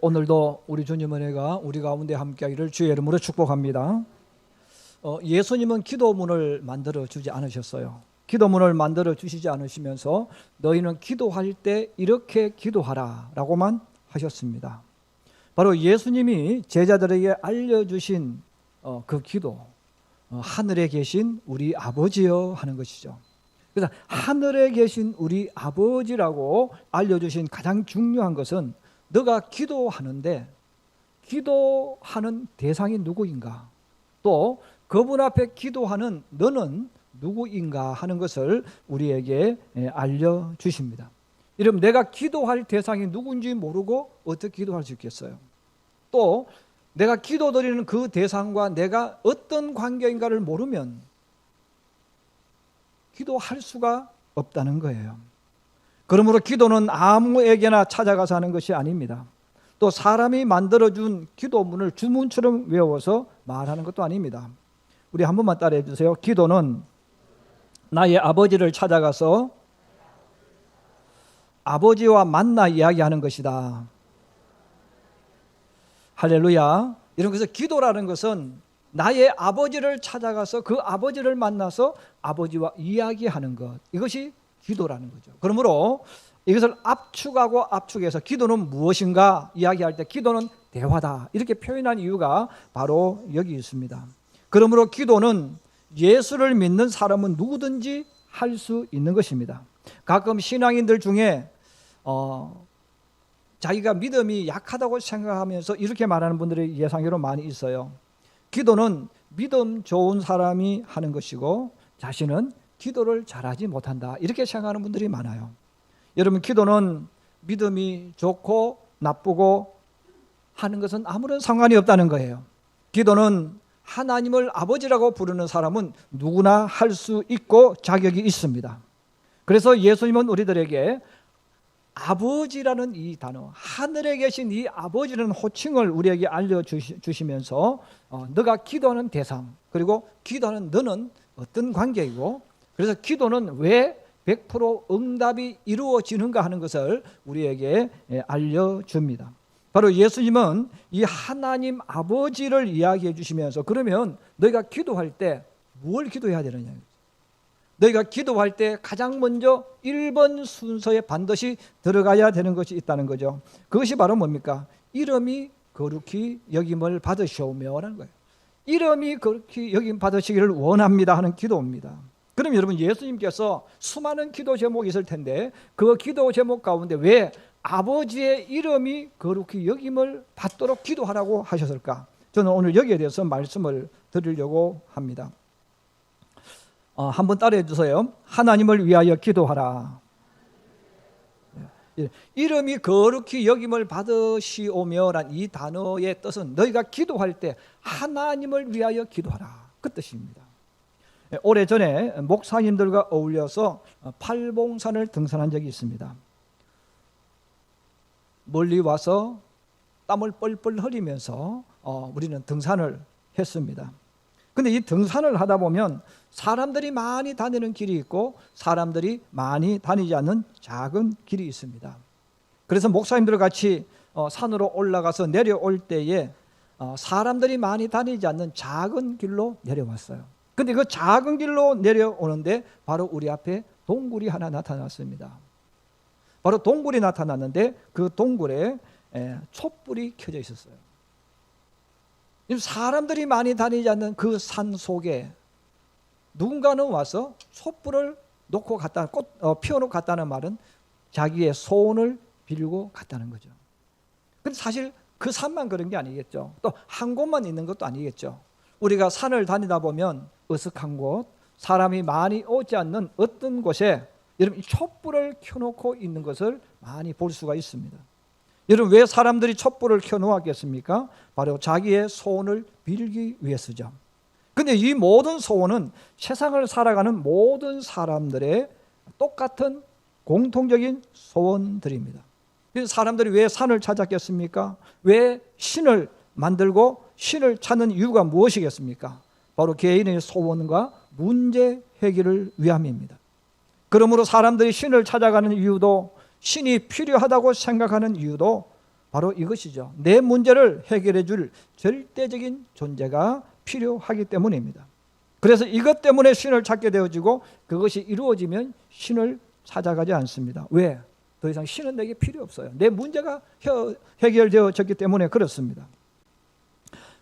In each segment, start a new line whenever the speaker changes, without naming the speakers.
오늘도 우리 주님 은혜가 우리 가운데 함께하기를 주의 이름으로 축복합니다. 예수님은 기도문을 만들어 주지 않으셨어요. 기도문을 만들어 주시지 않으시면서 너희는 기도할 때 이렇게 기도하라 라고만 하셨습니다. 바로 예수님이 제자들에게 알려주신 그 기도, 하늘에 계신 우리 아버지여 하는 것이죠. 그래서 하늘에 계신 우리 아버지라고 알려주신 가장 중요한 것은 너가 기도하는데 기도하는 대상이 누구인가, 또 그분 앞에 기도하는 너는 누구인가 하는 것을 우리에게 알려주십니다. 여러분, 내가 기도할 대상이 누군지 모르고 어떻게 기도할 수 있겠어요? 또 내가 기도드리는 그 대상과 내가 어떤 관계인가를 모르면 기도할 수가 없다는 거예요. 그러므로 기도는 아무에게나 찾아가서 하는 것이 아닙니다. 또 사람이 만들어준 기도문을 주문처럼 외워서 말하는 것도 아닙니다. 우리 한 번만 따라해 주세요. 기도는 나의 아버지를 찾아가서 아버지와 만나 이야기하는 것이다. 할렐루야. 이런 것은 기도라는 것은 나의 아버지를 찾아가서 그 아버지를 만나서 아버지와 이야기하는 것, 이것이 기도라는 거죠. 그러므로 이것을 압축하고 압축해서 기도는 무엇인가 이야기할 때 기도는 대화다 이렇게 표현한 이유가 바로 여기 있습니다. 그러므로 기도는 예수를 믿는 사람은 누구든지 할 수 있는 것입니다. 가끔 신앙인들 중에 자기가 믿음이 약하다고 생각하면서 이렇게 말하는 분들이 예상외로 많이 있어요. 기도는 믿음 좋은 사람이 하는 것이고 자신은 기도를 잘하지 못한다 이렇게 생각하는 분들이 많아요. 여러분, 기도는 믿음이 좋고 나쁘고 하는 것은 아무런 상관이 없다는 거예요. 기도는 하나님을 아버지라고 부르는 사람은 누구나 할 수 있고 자격이 있습니다. 그래서 예수님은 우리들에게 아버지라는 이 단어, 하늘에 계신 이 아버지라는 호칭을 우리에게 알려주시면서 너가 기도하는 대상, 그리고 기도하는 너는 어떤 관계이고, 그래서 기도는 왜 100% 응답이 이루어지는가 하는 것을 우리에게 알려줍니다. 바로 예수님은 이 하나님 아버지를 이야기해 주시면서 그러면 너희가 기도할 때 뭘 기도해야 되느냐, 너희가 기도할 때 가장 먼저 1번 순서에 반드시 들어가야 되는 것이 있다는 거죠. 그것이 바로 뭡니까? 이름이 거룩히 여김을 받으시오며 라는 거예요. 이름이 거룩히 여김 받으시기를 원합니다 하는 기도입니다. 그럼 여러분, 예수님께서 수많은 기도 제목이 있을 텐데 그 기도 제목 가운데 왜 아버지의 이름이 거룩히 여김을 받도록 기도하라고 하셨을까? 저는 오늘 여기에 대해서 말씀을 드리려고 합니다. 한번 따라해 주세요. 하나님을 위하여 기도하라. 이름이 거룩히 여김을 받으시오며란 이 단어의 뜻은 너희가 기도할 때 하나님을 위하여 기도하라, 그 뜻입니다. 오래전에 목사님들과 어울려서 팔봉산을 등산한 적이 있습니다. 멀리 와서 땀을 뻘뻘 흘리면서 우리는 등산을 했습니다. 근데 이 등산을 하다 보면 사람들이 많이 다니는 길이 있고 사람들이 많이 다니지 않는 작은 길이 있습니다. 그래서 목사님들 같이 산으로 올라가서 내려올 때에 사람들이 많이 다니지 않는 작은 길로 내려왔어요. 근데 그 작은 길로 내려오는데 바로 우리 앞에 동굴이 하나 나타났습니다. 바로 동굴이 나타났는데 그 동굴에 촛불이 켜져 있었어요. 사람들이 많이 다니지 않는 그 산 속에 누군가는 와서 촛불을 놓고 갔다, 피워놓고 갔다는 말은 자기의 소원을 빌고 갔다는 거죠. 근데 사실 그 산만 그런 게 아니겠죠. 또 한 곳만 있는 것도 아니겠죠. 우리가 산을 다니다 보면 어색한 곳, 사람이 많이 오지 않는 어떤 곳에 여러분 촛불을 켜놓고 있는 것을 많이 볼 수가 있습니다. 여러분, 왜 사람들이 촛불을 켜놓았겠습니까? 바로 자기의 소원을 빌기 위해서죠. 근데 이 모든 소원은 세상을 살아가는 모든 사람들의 똑같은 공통적인 소원들입니다. 그래서 사람들이 왜 산을 찾았겠습니까? 왜 신을 만들고 신을 찾는 이유가 무엇이겠습니까? 바로 개인의 소원과 문제 해결을 위함입니다. 그러므로 사람들이 신을 찾아가는 이유도, 신이 필요하다고 생각하는 이유도 바로 이것이죠. 내 문제를 해결해 줄 절대적인 존재가 필요하기 때문입니다. 그래서 이것 때문에 신을 찾게 되어지고 그것이 이루어지면 신을 찾아가지 않습니다. 왜? 더 이상 신은 내게 필요 없어요. 내 문제가 해결되어졌기 때문에 그렇습니다.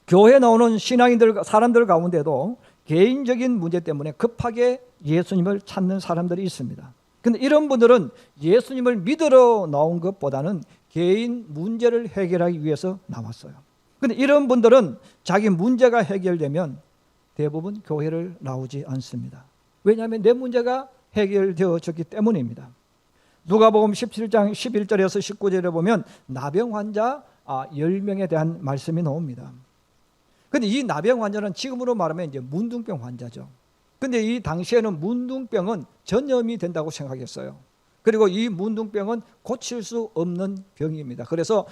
교회에 나오는 신앙인들, 사람들 가운데도 개인적인 문제 때문에 급하게 예수님을 찾는 사람들이 있습니다. 근데 이런 분들은 예수님을 믿으러 나온 것보다는 개인 문제를 해결하기 위해서 나왔어요. 근데 이런 분들은 자기 문제가 해결되면 대부분 교회를 나오지 않습니다. 왜냐하면 내 문제가 해결되어졌기 때문입니다. 누가복음 17장 11절에서 19절에 보면 나병 환자 10명에 대한 말씀이 나옵니다. 근데 이 나병 환자는 지금으로 말하면 이제 문둥병 환자죠. 근데 이 당시에는 문둥병은 전염이 된다고 생각했어요. 그리고 이 문둥병은 고칠 수 없는 병입니다. 그래서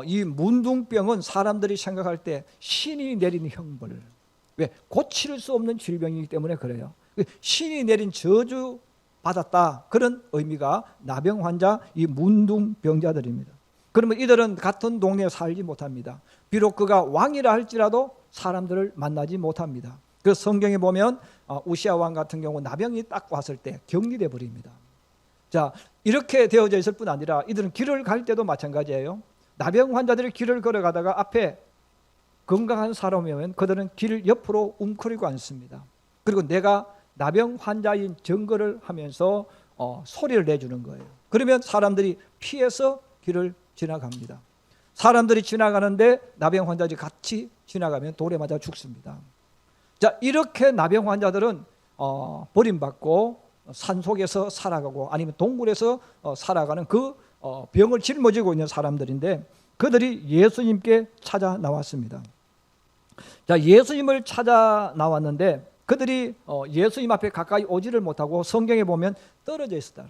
이 문둥병은 사람들이 생각할 때 신이 내린 형벌, 왜? 고칠 수 없는 질병이기 때문에 그래요. 신이 내린 저주 받았다, 그런 의미가 나병 환자, 이 문둥병자들입니다. 그러면 이들은 같은 동네에 살지 못합니다. 비록 그가 왕이라 할지라도 사람들을 만나지 못합니다. 그래서 성경에 보면 우시아 왕 같은 경우 나병이 딱 왔을 때 격리돼 버립니다. 자, 이렇게 되어져 있을 뿐 아니라 이들은 길을 갈 때도 마찬가지예요. 나병 환자들이 길을 걸어가다가 앞에 건강한 사람이 오면 그들은 길 옆으로 웅크리고 앉습니다. 그리고 내가 나병 환자인 증거를 하면서 소리를 내주는 거예요. 그러면 사람들이 피해서 길을 지나갑니다. 사람들이 지나가는데 나병 환자들이 같이 지나가면 돌에 맞아 죽습니다. 자, 이렇게 나병 환자들은 버림받고 산속에서 살아가고 아니면 동굴에서 살아가는 그 병을 짊어지고 있는 사람들인데 그들이 예수님께 찾아 나왔습니다. 자, 예수님을 찾아 나왔는데 그들이 예수님 앞에 가까이 오지를 못하고 성경에 보면 떨어져 있었다.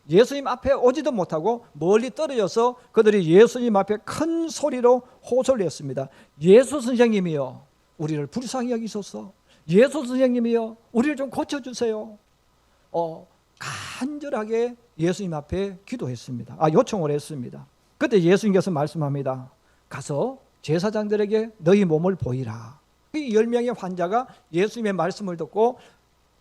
예수님 앞에 오지도 못하고 멀리 떨어져서 그들이 예수님 앞에 큰 소리로 호소를 했습니다. 예수 선생님이여, 우리를 불쌍히 여기소서. 예수 선생님이여, 우리를 좀 고쳐주세요. 간절하게 예수님 앞에 기도했습니다. 요청을 했습니다. 그때 예수님께서 말씀합니다. 가서 제사장들에게 너희 몸을 보이라. 이 10명의 환자가 예수님의 말씀을 듣고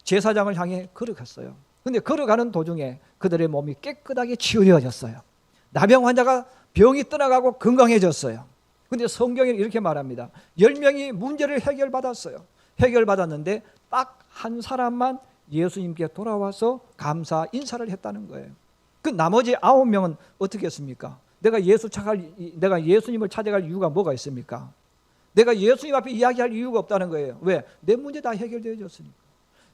제사장을 향해 걸어갔어요. 근데 걸어가는 도중에 그들의 몸이 깨끗하게 치유되어졌어요. 나병 환자가 병이 떠나가고 건강해졌어요. 근데 성경에 이렇게 말합니다. 10명이 문제를 해결받았어요. 해결받았는데 딱 한 사람만 예수님께 돌아와서 감사 인사를 했다는 거예요. 그 나머지 9명은 어떻게 했습니까? 내가 예수님을 찾아갈 이유가 뭐가 있습니까? 내가 예수님 앞에 이야기할 이유가 없다는 거예요. 왜? 내 문제 다 해결되어졌으니까.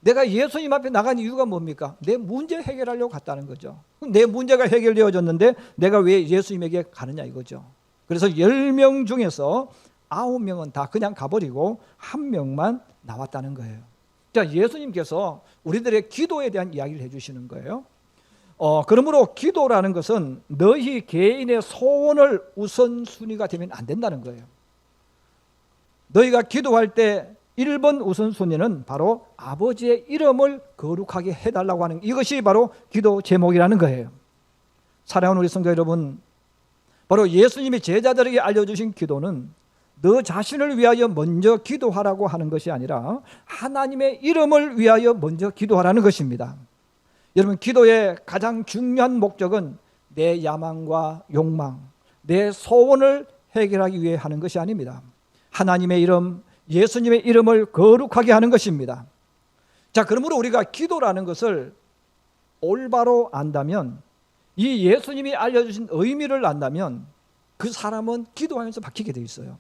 내가 예수님 앞에 나간 이유가 뭡니까? 내 문제 해결하려고 갔다는 거죠. 그럼 내 문제가 해결되어졌는데 내가 왜 예수님에게 가느냐 이거죠. 그래서 10명 중에서 9명은 다 그냥 가버리고 1명만 나왔다는 거예요. 자, 예수님께서 우리들의 기도에 대한 이야기를 해주시는 거예요. 그러므로 기도라는 것은 너희 개인의 소원을 우선순위가 되면 안 된다는 거예요. 너희가 기도할 때 1번 우선순위는 바로 아버지의 이름을 거룩하게 해달라고 하는 이것이 바로 기도 제목이라는 거예요. 사랑하는 우리 성도 여러분, 바로 예수님이 제자들에게 알려주신 기도는 너 자신을 위하여 먼저 기도하라고 하는 것이 아니라 하나님의 이름을 위하여 먼저 기도하라는 것입니다. 여러분, 기도의 가장 중요한 목적은 내 야망과 욕망, 내 소원을 해결하기 위해 하는 것이 아닙니다. 하나님의 이름, 예수님의 이름을 거룩하게 하는 것입니다. 자, 그러므로 우리가 기도라는 것을 올바로 안다면, 이 예수님이 알려주신 의미를 안다면 그 사람은 기도하면서 바뀌게 돼 있어요.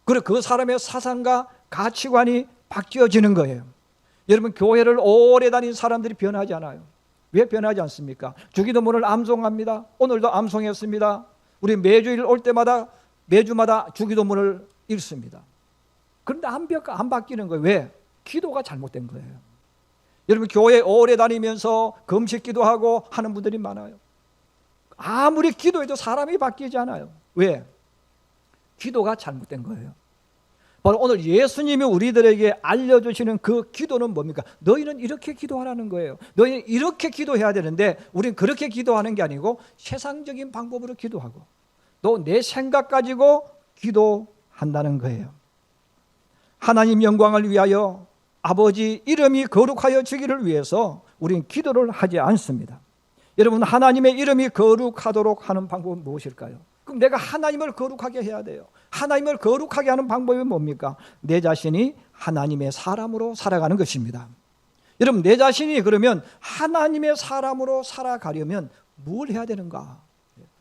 그리고 그 사람의 사상과 가치관이 바뀌어지는 거예요. 여러분, 교회를 오래 다닌 사람들이 변하지 않아요. 왜 변하지 않습니까? 주기도문을 암송합니다. 오늘도 암송했습니다. 우리 매주일 올 때마다 매주마다 주기도문을 읽습니다. 그런데 안 바뀌는 거예요. 왜? 기도가 잘못된 거예요. 여러분, 교회 오래 다니면서 금식 기도하고 하는 분들이 많아요. 아무리 기도해도 사람이 바뀌지 않아요. 왜? 기도가 잘못된 거예요. 바로 오늘 예수님이 우리들에게 알려주시는 그 기도는 뭡니까? 너희는 이렇게 기도하라는 거예요. 너희는 이렇게 기도해야 되는데 우리는 그렇게 기도하는 게 아니고 세상적인 방법으로 기도하고 또 내 생각 가지고 기도한다는 거예요. 하나님 영광을 위하여 아버지 이름이 거룩하여 지기를 위해서 우리는 기도를 하지 않습니다. 여러분, 하나님의 이름이 거룩하도록 하는 방법은 무엇일까요? 그럼 내가 하나님을 거룩하게 해야 돼요. 하나님을 거룩하게 하는 방법이 뭡니까? 내 자신이 하나님의 사람으로 살아가는 것입니다. 여러분, 내 자신이 그러면 하나님의 사람으로 살아가려면 뭘 해야 되는가?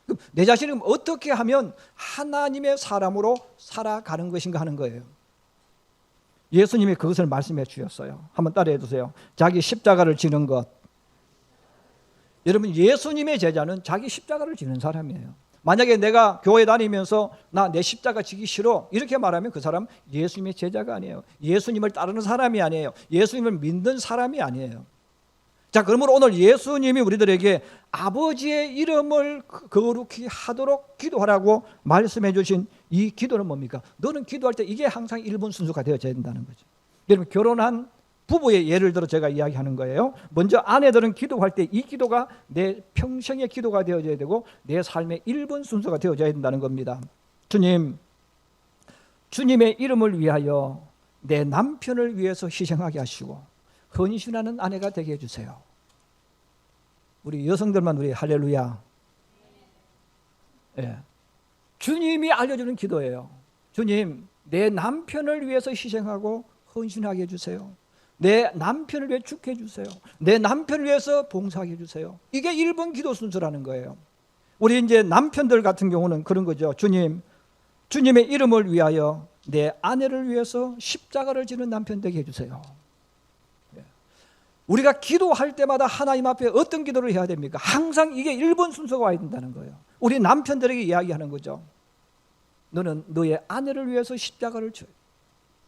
그럼 내 자신은 어떻게 하면 하나님의 사람으로 살아가는 것인가 하는 거예요. 예수님이 그것을 말씀해 주셨어요. 한번 따라해 주세요. 자기 십자가를 지는 것. 여러분, 예수님의 제자는 자기 십자가를 지는 사람이에요. 만약에 내가 교회 다니면서 나 내 십자가 지기 싫어 이렇게 말하면 그 사람 예수님의 제자가 아니에요. 예수님을 따르는 사람이 아니에요. 예수님을 믿는 사람이 아니에요. 자, 그러므로 오늘 예수님이 우리들에게 아버지의 이름을 거룩히 하도록 기도하라고 말씀해 주신 이 기도는 뭡니까? 너는 기도할 때 이게 항상 1번 순서가 되어져야 된다는 거죠. 여러분, 결혼한 부부의 예를 들어 제가 이야기하는 거예요. 먼저 아내들은 기도할 때 이 기도가 내 평생의 기도가 되어져야 되고 내 삶의 1번 순서가 되어져야 된다는 겁니다. 주님, 주님의 이름을 위하여 내 남편을 위해서 희생하게 하시고 헌신하는 아내가 되게 해주세요. 우리 여성들만 우리 할렐루야. 예. 주님이 알려주는 기도예요. 주님, 내 남편을 위해서 희생하고 헌신하게 해주세요. 내 남편을 위해 죽게 해주세요. 내 남편을 위해서 봉사하게 해주세요. 이게 1번 기도 순서라는 거예요. 우리 이제 남편들 같은 경우는 그런 거죠. 주님, 주님의 이름을 위하여 내 아내를 위해서 십자가를 지는 남편 되게 해주세요. 우리가 기도할 때마다 하나님 앞에 어떤 기도를 해야 됩니까? 항상 이게 1번 순서가 와야 된다는 거예요. 우리 남편들에게 이야기하는 거죠. 너는 너의 아내를 위해서 십자가를 져.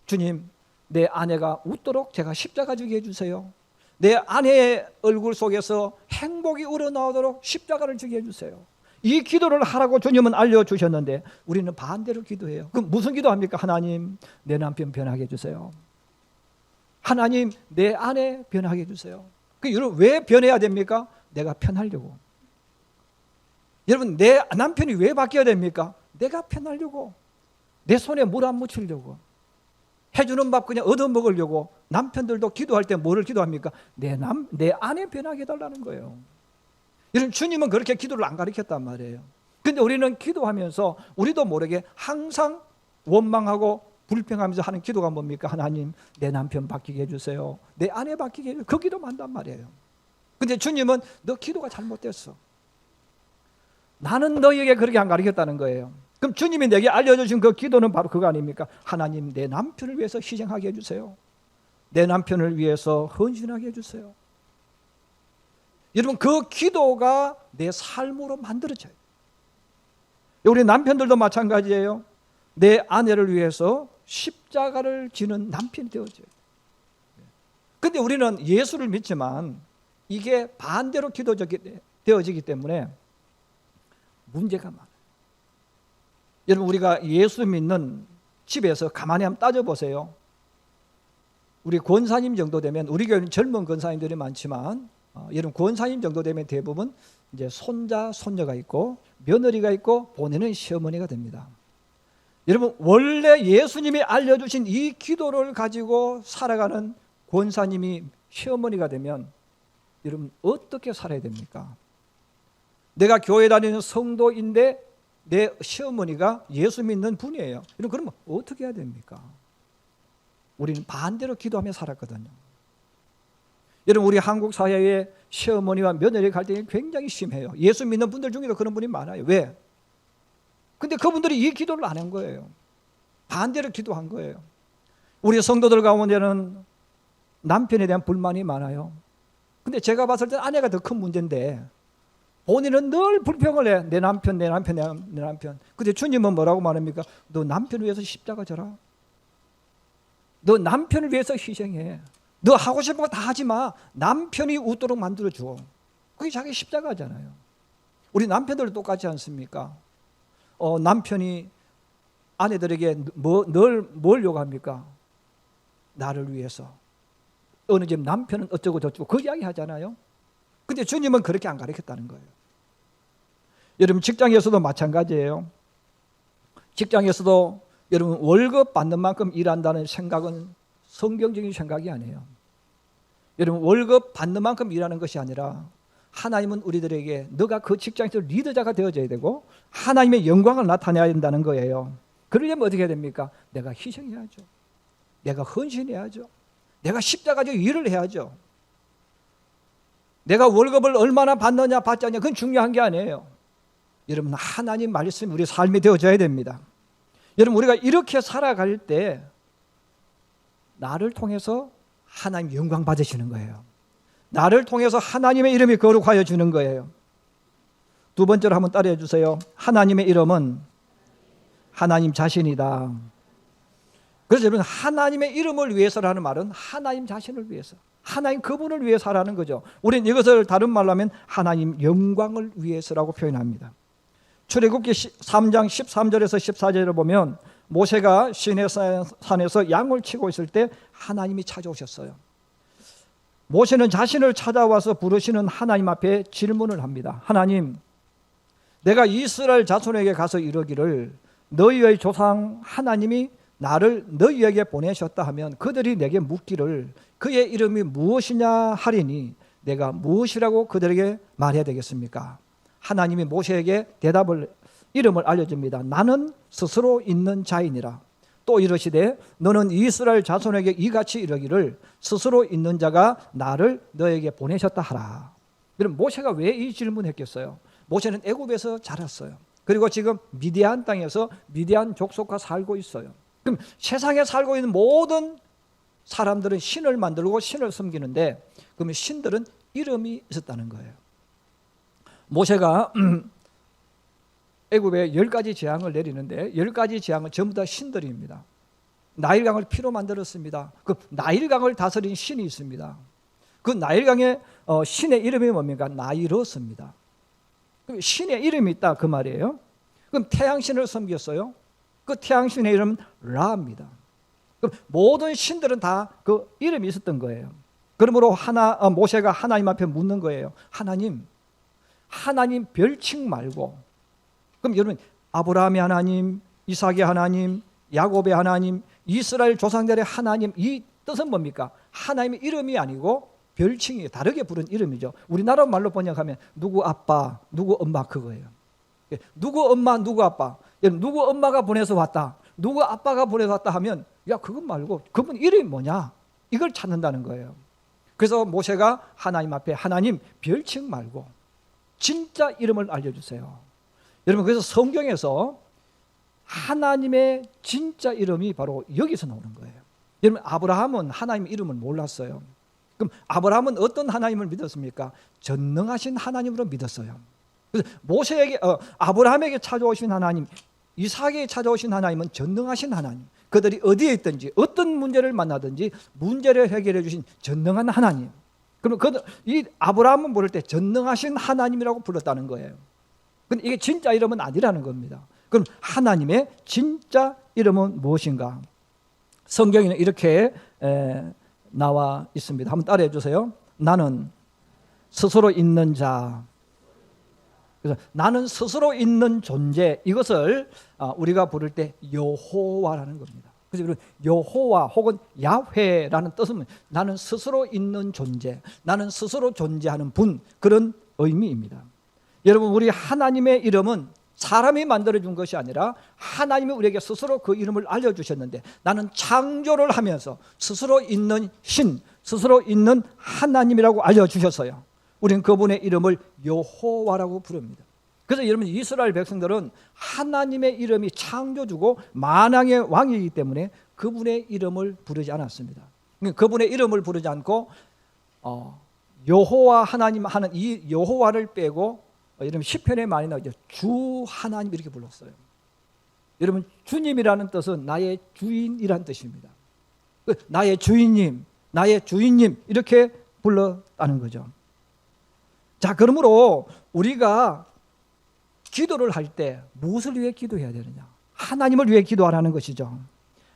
주님, 내 아내가 웃도록 제가 십자가 지게 해주세요. 내 아내의 얼굴 속에서 행복이 우러나오도록 십자가를 지게 해주세요. 이 기도를 하라고 주님은 알려주셨는데 우리는 반대로 기도해요. 그럼 무슨 기도합니까? 하나님, 내 남편 변하게 해주세요. 하나님, 내 아내 변하게 해주세요. 여러분, 왜 변해야 됩니까? 내가 편하려고. 여러분, 내 남편이 왜 바뀌어야 됩니까? 내가 편하려고. 내 손에 물 안 묻히려고. 해주는 밥 그냥 얻어먹으려고. 남편들도 기도할 때 뭐를 기도합니까? 내 아내 변하게 해달라는 거예요. 여러분, 주님은 그렇게 기도를 안 가르쳤단 말이에요. 근데 우리는 기도하면서 우리도 모르게 항상 원망하고 불평하면서 하는 기도가 뭡니까? 하나님, 내 남편 바뀌게 해주세요. 내 아내 바뀌게 해주세요. 그 기도만 한단 말이에요. 근데 주님은 너 기도가 잘못됐어. 나는 너에게 그렇게 안 가르쳤다는 거예요. 그럼 주님이 내게 알려주신 그 기도는 바로 그거 아닙니까? 하나님, 내 남편을 위해서 희생하게 해주세요. 내 남편을 위해서 헌신하게 해주세요. 여러분, 그 기도가 내 삶으로 만들어져요. 우리 남편들도 마찬가지예요. 내 아내를 위해서 십자가를 지는 남편이 되어져요. 그런데 우리는 예수를 믿지만 이게 반대로 되어지기 때문에 문제가 많아요. 여러분, 우리가 예수 믿는 집에서 가만히 한번 따져보세요. 우리 권사님 정도 되면, 우리 교회는 젊은 권사님들이 많지만 여러분, 권사님 정도 되면 대부분 이제 손자, 손녀가 있고 며느리가 있고 본인은 시어머니가 됩니다. 여러분, 원래 예수님이 알려주신 이 기도를 가지고 살아가는 권사님이 시어머니가 되면 여러분, 어떻게 살아야 됩니까? 내가 교회 다니는 성도인데 내 시어머니가 예수 믿는 분이에요. 그러면 어떻게 해야 됩니까? 우리는 반대로 기도하며 살았거든요. 여러분, 우리 한국 사회에 시어머니와 며느리 갈등이 굉장히 심해요. 예수 믿는 분들 중에도 그런 분이 많아요. 왜? 근데 그분들이 이 기도를 안 한 거예요. 반대로 기도한 거예요. 우리 성도들 가운데는 남편에 대한 불만이 많아요. 근데 제가 봤을 때 아내가 더 큰 문제인데 본인은 늘 불평을 해. 내 남편. 근데 주님은 뭐라고 말합니까? 너 남편을 위해서 십자가 져라. 너 남편을 위해서 희생해. 너 하고 싶은 거 다 하지 마. 남편이 웃도록 만들어줘. 그게 자기 십자가잖아요. 우리 남편들도 똑같지 않습니까? 남편이 아내들에게 뭘 요구합니까? 나를 위해서. 어느 집 남편은 어쩌고 저쩌고 그 이야기 하잖아요. 근데 주님은 그렇게 안 가르쳤다는 거예요. 여러분 직장에서도 마찬가지예요. 직장에서도 여러분 월급 받는 만큼 일한다는 생각은 성경적인 생각이 아니에요. 여러분 월급 받는 만큼 일하는 것이 아니라 하나님은 우리들에게 너가 그 직장에서 리더자가 되어져야 되고 하나님의 영광을 나타내야 된다는 거예요. 그러려면 어떻게 해야 됩니까? 내가 희생해야죠. 내가 헌신해야죠. 내가 십자가지고 일을 해야죠. 내가 월급을 얼마나 받느냐 받지 않냐 그건 중요한 게 아니에요. 여러분 하나님 말씀이 우리 삶이 되어져야 됩니다. 여러분 우리가 이렇게 살아갈 때 나를 통해서 하나님 영광 받으시는 거예요. 나를 통해서 하나님의 이름이 거룩하여 주는 거예요. 두 번째로 한번 따라해 주세요. 하나님의 이름은 하나님 자신이다. 그래서 여러분 하나님의 이름을 위해서라는 말은 하나님 자신을 위해서, 하나님 그분을 위해서라는 거죠. 우리는 이것을 다른 말로 하면 하나님 영광을 위해서라고 표현합니다. 출애굽기 3장 13절에서 14절을 보면 모세가 시내산에서 양을 치고 있을 때 하나님이 찾아오셨어요. 모세는 자신을 찾아와서 부르시는 하나님 앞에 질문을 합니다. 하나님, 내가 이스라엘 자손에게 가서 이르기를 너희의 조상 하나님이 나를 너희에게 보내셨다 하면 그들이 내게 묻기를 그의 이름이 무엇이냐 하리니 내가 무엇이라고 그들에게 말해야 되겠습니까? 하나님이 모세에게 이름을 알려줍니다. 나는 스스로 있는 자이니라. 또 이르시되 너는 이스라엘 자손에게 이같이 이르기를 스스로 있는 자가 나를 너에게 보내셨다 하라. 그럼 모세가 왜 이 질문했겠어요? 모세는 애굽에서 자랐어요. 그리고 지금 미디안 땅에서 미디안 족속과 살고 있어요. 그럼 세상에 살고 있는 모든 사람들은 신을 만들고 신을 섬기는데 그러면 신들은 이름이 있었다는 거예요. 모세가 애굽에 10가지 재앙을 내리는데 10가지 재앙은 전부 다 신들입니다. 나일강을 피로 만들었습니다. 그 나일강을 다스린 신이 있습니다. 그 나일강의 신의 이름이 뭡니까? 나이로스입니다. 신의 이름이 있다 그 말이에요. 그럼 태양신을 섬겼어요. 그 태양신의 이름은 라입니다. 그럼 모든 신들은 다 그 이름이 있었던 거예요. 그러므로 모세가 하나님 앞에 묻는 거예요. 하나님 별칭 말고, 그럼 여러분 아브라함의 하나님, 이삭의 하나님, 야곱의 하나님, 이스라엘 조상들의 하나님, 이 뜻은 뭡니까? 하나님의 이름이 아니고 별칭이 다르게 부른 이름이죠. 우리나라 말로 번역하면 누구 아빠, 누구 엄마 그거예요. 누구 엄마, 누구 아빠. 누구 엄마가 보내서 왔다, 누구 아빠가 보내서 왔다 하면 야 그것 말고 그분 이름이 뭐냐 이걸 찾는다는 거예요. 그래서 모세가 하나님 앞에 하나님 별칭 말고 진짜 이름을 알려주세요. 여러분 그래서 성경에서 하나님의 진짜 이름이 바로 여기서 나오는 거예요. 여러분 아브라함은 하나님 이름을 몰랐어요. 그럼 아브라함은 어떤 하나님을 믿었습니까? 전능하신 하나님으로 믿었어요. 그래서 아브라함에게 찾아오신 하나님, 이삭에게 찾아오신 하나님은 전능하신 하나님. 그들이 어디에 있든지 어떤 문제를 만나든지 문제를 해결해 주신 전능한 하나님. 그럼 이 아브라함은 부를 때 전능하신 하나님이라고 불렀다는 거예요. 근데 이게 진짜 이름은 아니라는 겁니다. 그럼 하나님의 진짜 이름은 무엇인가? 성경에는 이렇게 나와 있습니다. 한번 따라해 주세요. 나는 스스로 있는 자. 그래서 나는 스스로 있는 존재, 이것을 우리가 부를 때 여호와라는 겁니다. 그래서 여호와 혹은 야훼라는 뜻은 나는 스스로 있는 존재, 나는 스스로 존재하는 분, 그런 의미입니다. 여러분 우리 하나님의 이름은 사람이 만들어준 것이 아니라 하나님이 우리에게 스스로 그 이름을 알려주셨는데 나는 창조를 하면서 스스로 있는 신, 스스로 있는 하나님이라고 알려주셨어요. 우리는 그분의 이름을 여호와라고 부릅니다. 그래서 여러분 이스라엘 백성들은 하나님의 이름이 창조주고 만왕의 왕이기 때문에 그분의 이름을 부르지 않았습니다. 그분의 이름을 부르지 않고 여호와 하나님 하는 이 여호와를 빼고 여러분 시편에 많이 나오죠. 주 하나님 이렇게 불렀어요. 여러분 주님이라는 뜻은 나의 주인이라는 뜻입니다. 나의 주인님, 나의 주인님 이렇게 불렀다는 거죠. 자, 그러므로 우리가 기도를 할 때 무엇을 위해 기도해야 되느냐? 하나님을 위해 기도하라는 것이죠.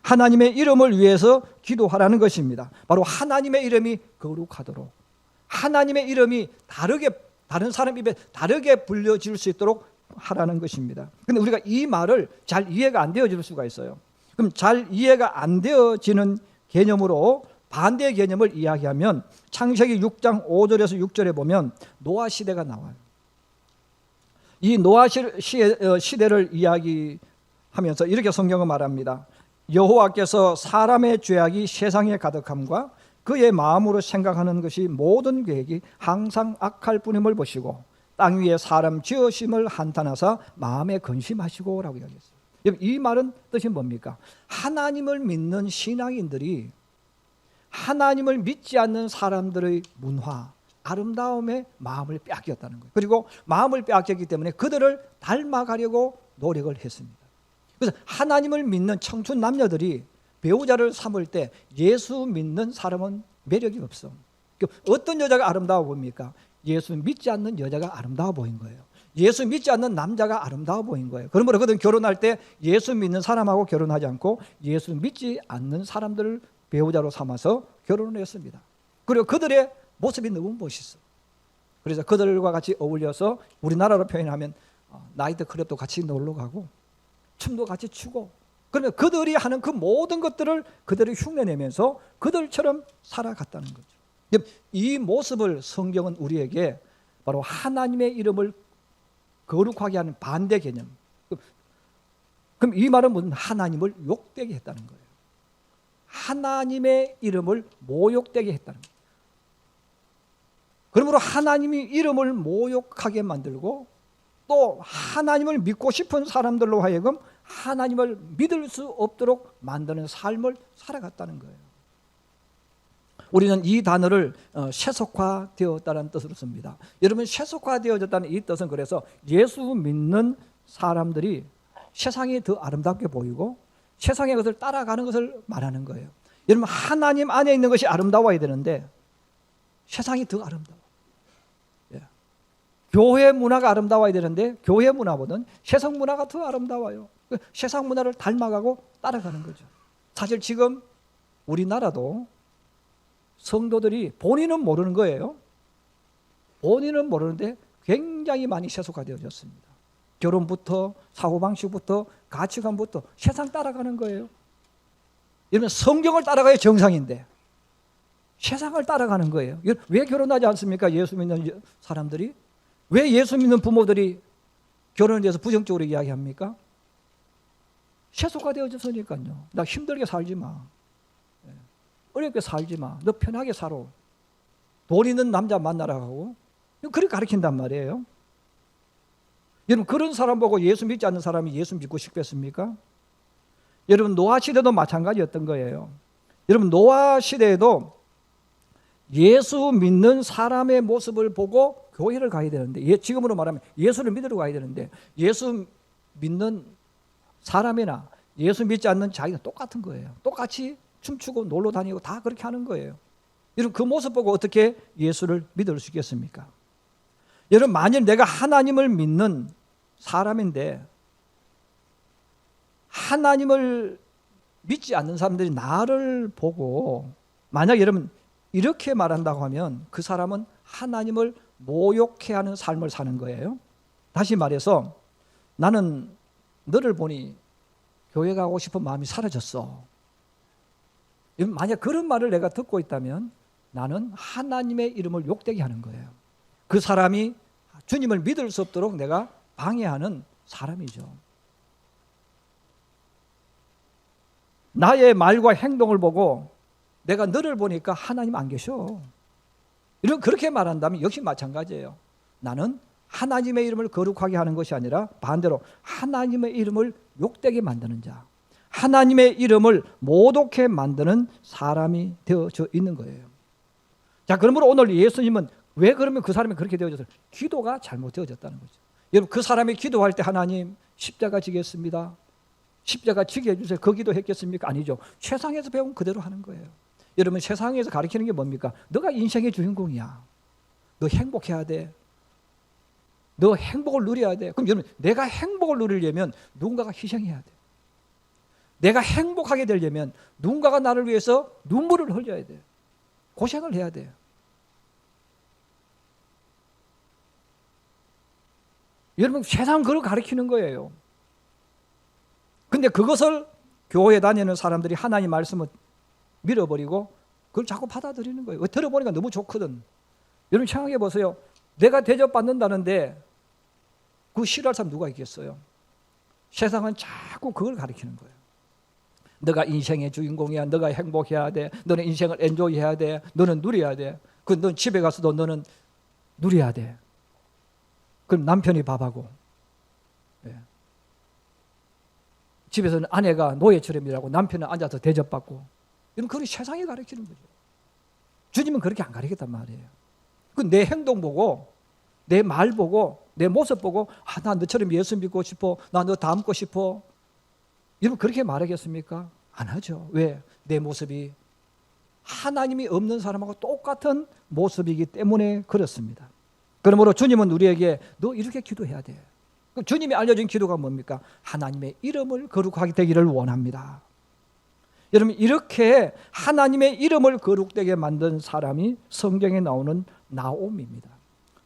하나님의 이름을 위해서 기도하라는 것입니다. 바로 하나님의 이름이 거룩하도록, 하나님의 이름이 다른 사람 입에 다르게 불려질 수 있도록 하라는 것입니다. 근데 우리가 이 말을 잘 이해가 안 되어질 수가 있어요. 그럼 잘 이해가 안 되어지는 개념으로 반대의 개념을 이야기하면 창세기 6장 5절에서 6절에 보면 노아 시대가 나와요. 이 노아 시대를 이야기하면서 이렇게 성경은 말합니다. 여호와께서 사람의 죄악이 세상에 가득함과 그의 마음으로 생각하는 것이 모든 계획이 항상 악할 뿐임을 보시고 땅 위에 사람 지으심을 한탄하사 마음에 근심하시고 라고 이야기했어요. 이 말은 뜻이 뭡니까? 하나님을 믿는 신앙인들이 하나님을 믿지 않는 사람들의 문화, 아름다움에 마음을 빼앗겼다는 거예요. 그리고 마음을 빼앗겼기 때문에 그들을 닮아가려고 노력을 했습니다. 그래서 하나님을 믿는 청춘 남녀들이 배우자를 삼을 때 예수 믿는 사람은 매력이 없어. 어떤 여자가 아름다워 보입니까? 예수 믿지 않는 여자가 아름다워 보인 거예요. 예수 믿지 않는 남자가 아름다워 보인 거예요. 그러므로 그들은 결혼할 때 예수 믿는 사람하고 결혼하지 않고 예수 믿지 않는 사람들을 배우자로 삼아서 결혼을 했습니다. 그리고 그들의 모습이 너무 멋있어. 그래서 그들과 같이 어울려서 우리나라로 표현하면 나이트 클럽도 같이 놀러 가고 춤도 같이 추고, 그러면 그들이 하는 그 모든 것들을 그들이 흉내내면서 그들처럼 살아갔다는 거죠. 이 모습을 성경은 우리에게 바로 하나님의 이름을 거룩하게 하는 반대 개념. 그럼 이 말은 무슨? 하나님을 욕되게 했다는 거예요. 하나님의 이름을 모욕되게 했다는 거예요. 그러므로 하나님이 이름을 모욕하게 만들고 또 하나님을 믿고 싶은 사람들로 하여금 하나님을 믿을 수 없도록 만드는 삶을 살아갔다는 거예요. 우리는 이 단어를 세속화되었다는 뜻으로 씁니다. 여러분, 세속화되어졌다는 이 뜻은 그래서 예수 믿는 사람들이 세상이 더 아름답게 보이고 세상의 것을 따라가는 것을 말하는 거예요. 여러분, 하나님 안에 있는 것이 아름다워야 되는데 세상이 더 아름다워. 교회 문화가 아름다워야 되는데 교회 문화보다는 세상 문화가 더 아름다워요. 세상 문화를 닮아가고 따라가는 거죠. 사실 지금 우리나라도 성도들이 본인은 모르는 거예요. 본인은 모르는데 굉장히 많이 세속화되어졌습니다. 결혼부터 사고방식부터 가치관부터 세상 따라가는 거예요. 이러면 성경을 따라가야 정상인데 세상을 따라가는 거예요. 왜 결혼하지 않습니까? 예수 믿는 사람들이. 왜 예수 믿는 부모들이 결혼에 대해서 부정적으로 이야기합니까? 세속화되어졌으니까요. 나 힘들게 살지 마. 어렵게 살지 마. 너 편하게 살아. 돈 있는 남자 만나라 하고 그렇게 가르친단 말이에요. 여러분, 그런 사람 보고 예수 믿지 않는 사람이 예수 믿고 싶겠습니까? 여러분, 노아 시대도 마찬가지였던 거예요. 여러분, 노아 시대에도 예수 믿는 사람의 모습을 보고 교회를 가야 되는데, 지금으로 말하면 예수를 믿으러 가야 되는데 예수 믿는 사람이나 예수 믿지 않는 자기가 똑같은 거예요. 똑같이 춤추고 놀러 다니고 다 그렇게 하는 거예요. 여러분, 그 모습 보고 어떻게 예수를 믿을 수 있겠습니까? 여러분, 만일 내가 하나님을 믿는 사람인데 하나님을 믿지 않는 사람들이 나를 보고 만약 여러분 이렇게 말한다고 하면 그 사람은 하나님을 모욕해 하는 삶을 사는 거예요. 다시 말해서 나는 너를 보니 교회 가고 싶은 마음이 사라졌어. 만약 그런 말을 내가 듣고 있다면 나는 하나님의 이름을 욕되게 하는 거예요. 그 사람이 주님을 믿을 수 없도록 내가 방해하는 사람이죠. 나의 말과 행동을 보고 내가 너를 보니까 하나님 안 계셔. 그렇게 말한다면 역시 마찬가지예요. 나는 하나님의 이름을 거룩하게 하는 것이 아니라 반대로 하나님의 이름을 욕되게 만드는 자, 하나님의 이름을 모독해 만드는 사람이 되어져 있는 거예요. 자, 그러므로 오늘 예수님은 왜 그러면 그 사람이 그렇게 되어졌어요? 기도가 잘못되어졌다는 거죠. 여러분, 그 사람이 기도할 때 하나님 십자가 지겠습니다. 십자가 지게 해주세요. 그 기도 했겠습니까? 아니죠. 세상에서 배운 그대로 하는 거예요. 여러분, 세상에서 가르치는 게 뭡니까? 너가 인생의 주인공이야. 너 행복해야 돼. 너 행복을 누려야 돼. 그럼 여러분, 내가 행복을 누리려면 누군가가 희생해야 돼. 내가 행복하게 되려면 누군가가 나를 위해서 눈물을 흘려야 돼. 고생을 해야 돼. 여러분, 세상은 그걸 가르치는 거예요. 근데 그것을 교회 다니는 사람들이 하나님 말씀을 밀어버리고 그걸 자꾸 받아들이는 거예요. 들어보니까 너무 좋거든. 여러분 생각해 보세요. 내가 대접받는다는데 그 싫어할 사람 누가 있겠어요? 세상은 자꾸 그걸 가르치는 거예요. 너가 인생의 주인공이야. 너가 행복해야 돼. 너는 인생을 엔조이해야 돼. 너는 누려야 돼. 넌 집에 가서도 너는 누려야 돼. 그럼 남편이 밥하고, 집에서는 아내가 노예처럼 일하고 남편은 앉아서 대접받고, 이런 그걸 세상이 가르치는 거죠. 주님은 그렇게 안 가르치겠단 말이에요. 내 행동 보고, 내 말 보고, 내 모습 보고, 나 너처럼 예수 믿고 싶어. 나 너 닮고 싶어. 여러분 그렇게 말하겠습니까? 안 하죠. 왜? 내 모습이 하나님이 없는 사람하고 똑같은 모습이기 때문에 그렇습니다. 그러므로 주님은 우리에게 너 이렇게 기도해야 돼. 주님이 알려준 기도가 뭡니까? 하나님의 이름을 거룩하게 되기를 원합니다. 여러분 이렇게 하나님의 이름을 거룩되게 만든 사람이 성경에 나오는 나오미입니다.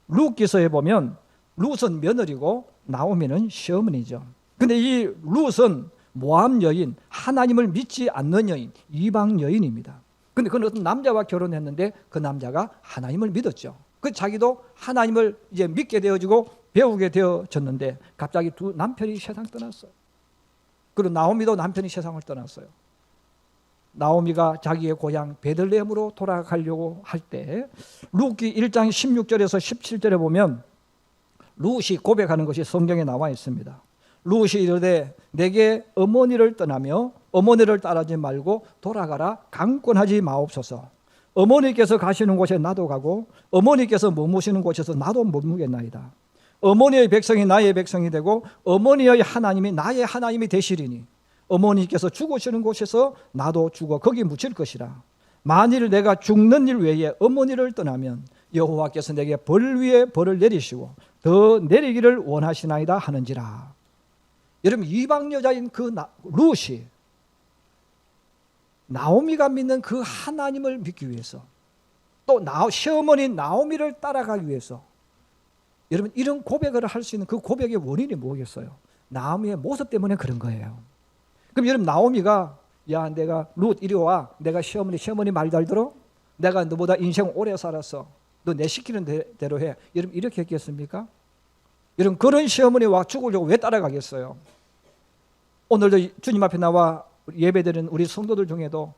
룻기서에 보면 룻은 며느리고 나오미는 시어머니죠. 근데 이 룻은 모함 여인, 하나님을 믿지 않는 여인, 이방 여인입니다. 근데 그는 어떤 남자와 결혼했는데 그 남자가 하나님을 믿었죠. 그 자기도 하나님을 이제 믿게 되어지고 배우게 되어졌는데 갑자기 두 남편이 세상 떠났어요. 그리고 나오미도 남편이 세상을 떠났어요. 나오미가 자기의 고향 베들레헴으로 돌아가려고 할 때 룻기 1장 16절에서 17절에 보면 룻이 고백하는 것이 성경에 나와 있습니다. 룻이 이르되 내게 어머니를 떠나며 어머니를 따르지 말고 돌아가라 강권하지 마옵소서. 어머니께서 가시는 곳에 나도 가고 어머니께서 머무시는 곳에서 나도 머무겠나이다. 어머니의 백성이 나의 백성이 되고 어머니의 하나님이 나의 하나님이 되시리니 어머니께서 죽으시는 곳에서 나도 죽어 거기 묻힐 것이라. 만일 내가 죽는 일 외에 어머니를 떠나면 여호와께서 내게 벌 위에 벌을 내리시고 더 내리기를 원하시나이다 하는지라. 여러분 이방 여자인 그 룻이 나오미가 믿는 그 하나님을 믿기 위해서 또 시어머니 나오미를 따라가기 위해서 여러분 이런 고백을 할 수 있는 그 고백의 원인이 뭐겠어요? 나오미의 모습 때문에 그런 거예요. 그럼 여러분 나오미가 야 내가 룻 이리 와. 내가 시어머니 말 잘 들어? 내가 너보다 인생 오래 살았어. 너 내 시키는 대로 해. 여러분 이렇게 했겠습니까? 여러분 그런 시어머니와 죽으려고 왜 따라가겠어요? 오늘도 주님 앞에 나와 예배드리는 우리 성도들 중에도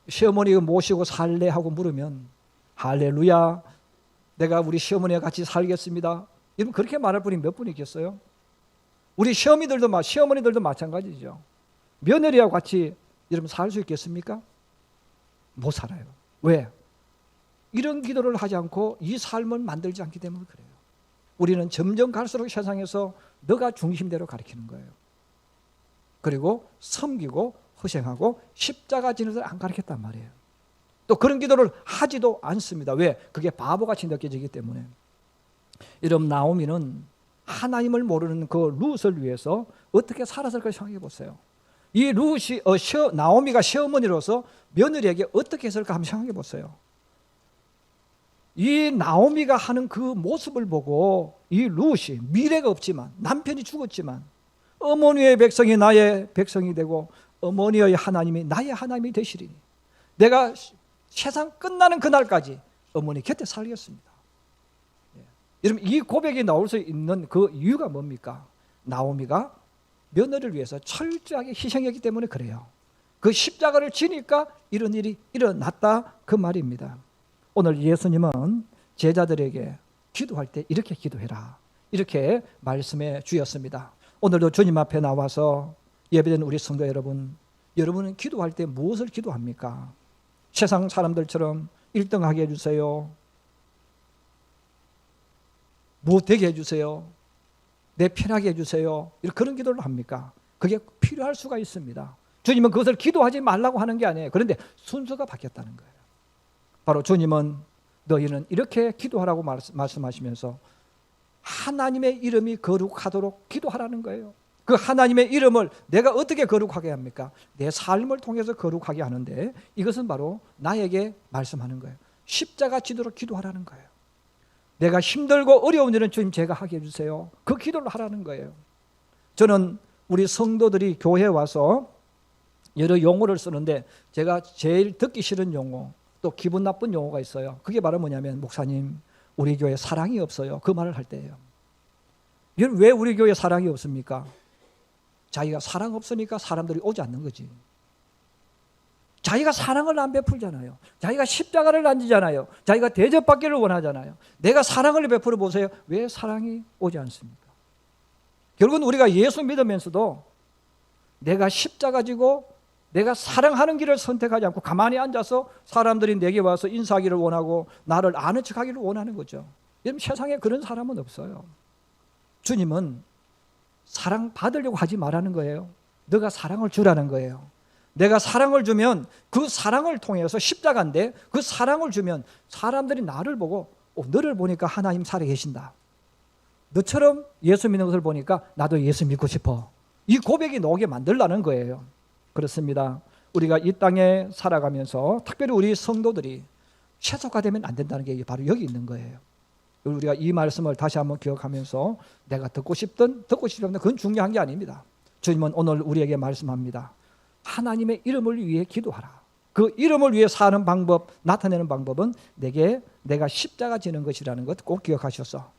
시어머니 모시고 살래 하고 물으면 할렐루야 내가 우리 시어머니와 같이 살겠습니다. 여러분 그렇게 말할 분이 몇 분 있겠어요? 우리 시어머니들도 마찬가지죠. 며느리와 같이 여러분 살 수 있겠습니까? 못 살아요. 왜? 이런 기도를 하지 않고 이 삶을 만들지 않기 때문에 그래요. 우리는 점점 갈수록 세상에서 너가 중심대로 가르치는 거예요. 그리고 섬기고 희생하고 십자가 지는 것을 안 가르쳤단 말이에요. 또 그런 기도를 하지도 않습니다. 왜? 그게 바보같이 느껴지기 때문에. 여러분 나오미는 하나님을 모르는 그 룻을 위해서 어떻게 살았을까 생각해 보세요. 이 룻이 나오미가 시어머니로서 며느리에게 어떻게 했을까 한번 생각해 보세요. 이 나오미가 하는 그 모습을 보고 이 룻이 미래가 없지만 남편이 죽었지만 어머니의 백성이 나의 백성이 되고 어머니의 하나님이 나의 하나님이 되시리니 내가 세상 끝나는 그날까지 어머니 곁에 살겠습니다. 여러분 이 고백이 나올 수 있는 그 이유가 뭡니까? 나오미가 며느리를 위해서 철저하게 희생했기 때문에 그래요. 그 십자가를 지니까 이런 일이 일어났다 그 말입니다. 오늘 예수님은 제자들에게 기도할 때 이렇게 기도해라 이렇게 말씀해 주셨습니다. 오늘도 주님 앞에 나와서 예배된 우리 성도 여러분, 여러분은 기도할 때 무엇을 기도합니까? 세상 사람들처럼 1등하게 해주세요. 못되게 해주세요. 내 편하게 해주세요. 그런 기도를 합니까? 그게 필요할 수가 있습니다. 주님은 그것을 기도하지 말라고 하는 게 아니에요. 그런데 순서가 바뀌었다는 거예요. 바로 주님은 너희는 이렇게 기도하라고 말씀하시면서 하나님의 이름이 거룩하도록 기도하라는 거예요. 그 하나님의 이름을 내가 어떻게 거룩하게 합니까? 내 삶을 통해서 거룩하게 하는데 이것은 바로 나에게 말씀하는 거예요. 십자가 지도로 기도하라는 거예요. 내가 힘들고 어려운 일은 주님 제가 하게 해주세요. 그 기도를 하라는 거예요. 저는 우리 성도들이 교회에 와서 여러 용어를 쓰는데 제가 제일 듣기 싫은 용어, 또 기분 나쁜 용어가 있어요. 그게 바로 뭐냐면, 목사님 우리 교회에 사랑이 없어요. 그 말을 할 때예요. 왜 우리 교회에 사랑이 없습니까? 자기가 사랑 없으니까 사람들이 오지 않는 거지. 자기가 사랑을 안 베풀잖아요. 자기가 십자가를 안 지잖아요. 자기가 대접받기를 원하잖아요. 내가 사랑을 베풀어 보세요. 왜 사랑이 오지 않습니까? 결국은 우리가 예수 믿으면서도 내가 십자가 지고 내가 사랑하는 길을 선택하지 않고 가만히 앉아서 사람들이 내게 와서 인사하기를 원하고 나를 아는 척하기를 원하는 거죠. 여러분, 세상에 그런 사람은 없어요. 주님은 사랑받으려고 하지 말라는 거예요. 너가 사랑을 주라는 거예요. 내가 사랑을 주면 그 사랑을 통해서, 십자가인데 그 사랑을 주면 사람들이 나를 보고 너를 보니까 하나님 살아계신다. 너처럼 예수 믿는 것을 보니까 나도 예수 믿고 싶어. 이 고백이 나오게 만들라는 거예요. 그렇습니다. 우리가 이 땅에 살아가면서 특별히 우리 성도들이 세속화되면 안 된다는 게 바로 여기 있는 거예요. 우리가 이 말씀을 다시 한번 기억하면서 내가 듣고 싶든 듣고 싶지 않든 그건 중요한 게 아닙니다. 주님은 오늘 우리에게 말씀합니다. 하나님의 이름을 위해 기도하라. 그 이름을 위해 사는 방법, 나타내는 방법은 내가 십자가 지는 것이라는 것 꼭 기억하셔서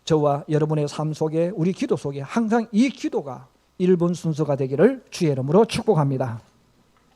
저와 여러분의 삶 속에, 우리 기도 속에 항상 이 기도가 1번 순서가 되기를 주의 이름으로 축복합니다.